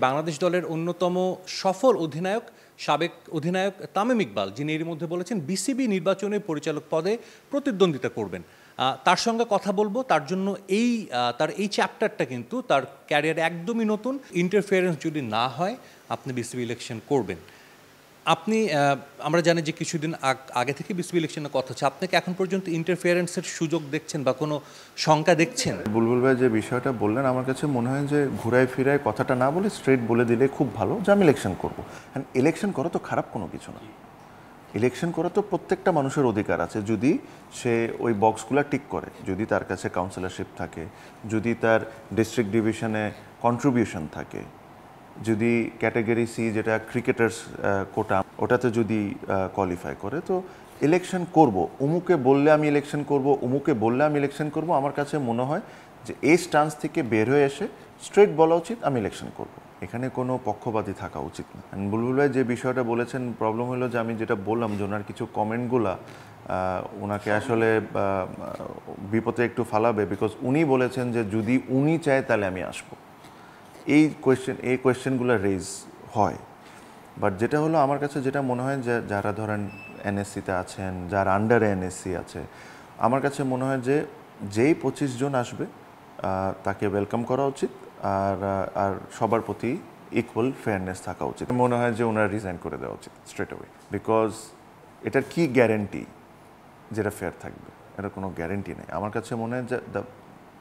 বাংলাদেশ দলের অন্যতম সফল অধিনায়ক সাবেক অধিনায়ক তামিম ইকবাল, যিনি এর মধ্যে বলেছেন বিসিবি নির্বাচনে পরিচালক পদে প্রতিদ্বন্দ্বিতা করবেন। তার সঙ্গে কথা বলবো। তার জন্য তার এই চ্যাপ্টারটা কিন্তু তার ক্যারিয়ারে একদমই নতুন। ইন্টারফিয়ারেন্স যদি না হয় আপনি বিসিবি ইলেকশন করবেন। আমরা জানি যে কিছুদিন আগে থেকে বিসিবি ইলেকশনের কথা হচ্ছে। আপনি কি এখন পর্যন্ত ইন্টারফিয়ারেন্সের সুযোগ দেখছেন বা কোনো শঙ্কা দেখছেন? বুলবুল ভাই যে বিষয়টা বললেন, আমার কাছে মনে হয় যে ঘুরায় ফিরায় কথাটা না বলে স্ট্রেট বলে দিলে খুব ভালো যে আমি ইলেকশন করবো। ইলেকশন করা তো খারাপ কোনো কিছু না। ইলেকশন করা তো প্রত্যেকটা মানুষের অধিকার আছে, যদি সে ওই বক্সগুলো টিক করে, যদি তার কাছে কাউন্সিলরশিপ থাকে, যদি তার ডিস্ট্রিক্ট ডিভিশনে কন্ট্রিবিউশন থাকে, যদি ক্যাটাগরি সি যেটা ক্রিকেটার্স কোটা ওটাতে যদি কোয়ালিফাই করে, তো ইলেকশন করব। অমুকে বললে আমি ইলেকশন করব, অমুকে বললে আমি ইলেকশন করব। আমার কাছে মনে হয় যে এই স্টান্স থেকে বের হয়ে এসে স্ট্রেট বলা উচিত আমি ইলেকশন করব। এখানে কোনো পক্ষপাতী থাকা উচিত না। বুলবুল ভাই যে বিষয়টা বলেছেন, প্রবলেম হলো যে আমি যেটা বললাম যে ওনার কিছু কমেন্টগুলা ওনাকে আসলে বিপদে একটু ফালাবে, বিকজ উনি বলেছেন যে যদি উনি চায় তাহলে আমি আসবো। এই কোয়েশ্চেনগুলো রেজ হয়। বাট যেটা হলো আমার কাছে যেটা মনে হয় যে যারা ধরেন এনএসসিতে আছেন, যারা আন্ডারে এনএসসি আছে, আমার কাছে মনে হয় যে যেই 25 জন আসবে তাকে ওয়েলকাম করা উচিত, আর সবার প্রতি ইকুয়াল ফেয়ারনেস থাকা উচিত। মনে হয় যে ওনারা রিজাইন করে দেওয়া উচিত স্ট্রেট অ্যাওয়ে, বিকজ এটার কি গ্যারেন্টি যেটা ফেয়ার থাকবে? এটার কোনো গ্যারেন্টি নেই। আমার কাছে মনে হয় যে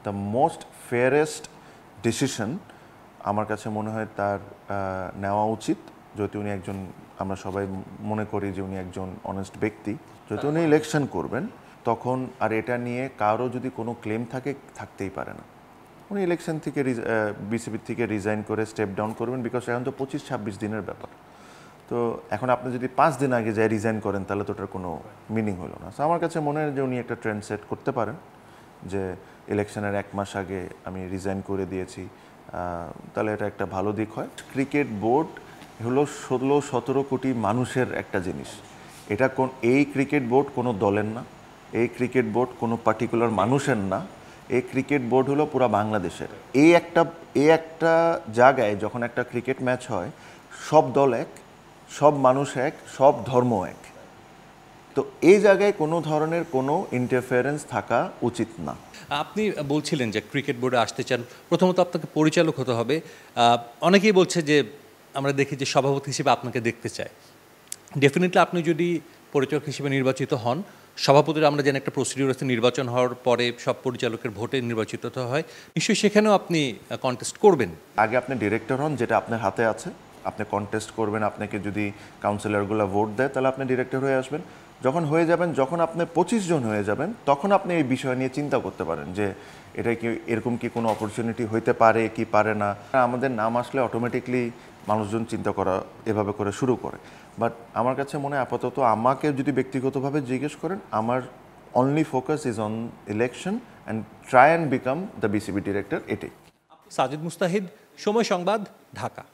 দ্য মোস্ট ফেয়ারেস্ট ডিসিশন আমার কাছে মনে হয় তার নেওয়া উচিত, যদি উনি একজন, আমরা সবাই মনে করি যে উনি একজন অনেস্ট ব্যক্তি, যদি উনি ইলেকশন করবেন তখন আর এটা নিয়ে কারো যদি কোনো ক্লেম থাকতেই পারে না। উনি ইলেকশন থেকে বিসিবি থেকে রিজাইন করে স্টেপ ডাউন করবেন, বিকজ এখন তো 25-26 দিনের ব্যাপার। তো এখন আপনি যদি 5 দিন আগে যাই রিজাইন করেন তাহলে তো ওটার কোনো মিনিং হলো না। সো আমার কাছে মনে হয় যে উনি একটা ট্রেন্ড সেট করতে পারেন যে ইলেকশনের 1 মাস আগে আমি রিজাইন করে দিয়েছি, তাহলে এটা একটা ভালো দিক হয়। ক্রিকেট বোর্ড হলো 16-17 কোটি মানুষের একটা জিনিস। এই ক্রিকেট বোর্ড কোনো দলের না, এই ক্রিকেট বোর্ড কোনো পার্টিকুলার মানুষের না, এই ক্রিকেট বোর্ড হলো পুরো বাংলাদেশের। এই একটা জায়গায় যখন একটা ক্রিকেট ম্যাচ হয়, সব দল এক, সব মানুষ এক, সব ধর্ম এক। তো এই জায়গায় কোনো ধরনের কোনো ইন্টারফারেন্স থাকা উচিত না। আপনি বলছিলেন যে ক্রিকেট বোর্ডে আসতে চান, প্রথমত আপনাকে পরিচালক হতে হবে। অনেকেই বলছে যে আমরা দেখি যে সভাপতি হিসেবে আপনাকে দেখতে চায়। ডেফিনেটলি আপনি যদি পরিচালক হিসেবে নির্বাচিত হন, সভাপতির আমরা জানি একটা প্রসিডিউর আছে, নির্বাচন হওয়ার পরে সব পরিচালকের ভোটে নির্বাচিত হয়, নিশ্চয়ই সেখানেও আপনি কন্টেস্ট করবেন। আগে আপনি ডিরেক্টর হন, যেটা আপনার হাতে আছে, আপনি কন্টেস্ট করবেন। আপনাকে যদি কাউন্সিলরগুলো ভোট দেয় তাহলে আপনি ডিরেক্টর হয়ে আসবেন। যখন হয়ে যাবেন, যখন আপনি 25 জন হয়ে যাবেন, তখন আপনি এই বিষয় নিয়ে চিন্তা করতে পারেন যে এটা কি এরকম কি কোনো অপরচুনিটি হইতে পারে কি পারে না। আমাদের নাম আসলে অটোমেটিকলি মানুষজন চিন্তা করা এভাবে করে শুরু করে। বাট আমার কাছে মনে হয় আপাতত আমাকে যদি ব্যক্তিগতভাবে জিজ্ঞেস করেন, আমার only focus is on election and try and become the BCB director. এটাই। সাজিদ মুস্তাহিদ, সময় সংবাদ, ঢাকা।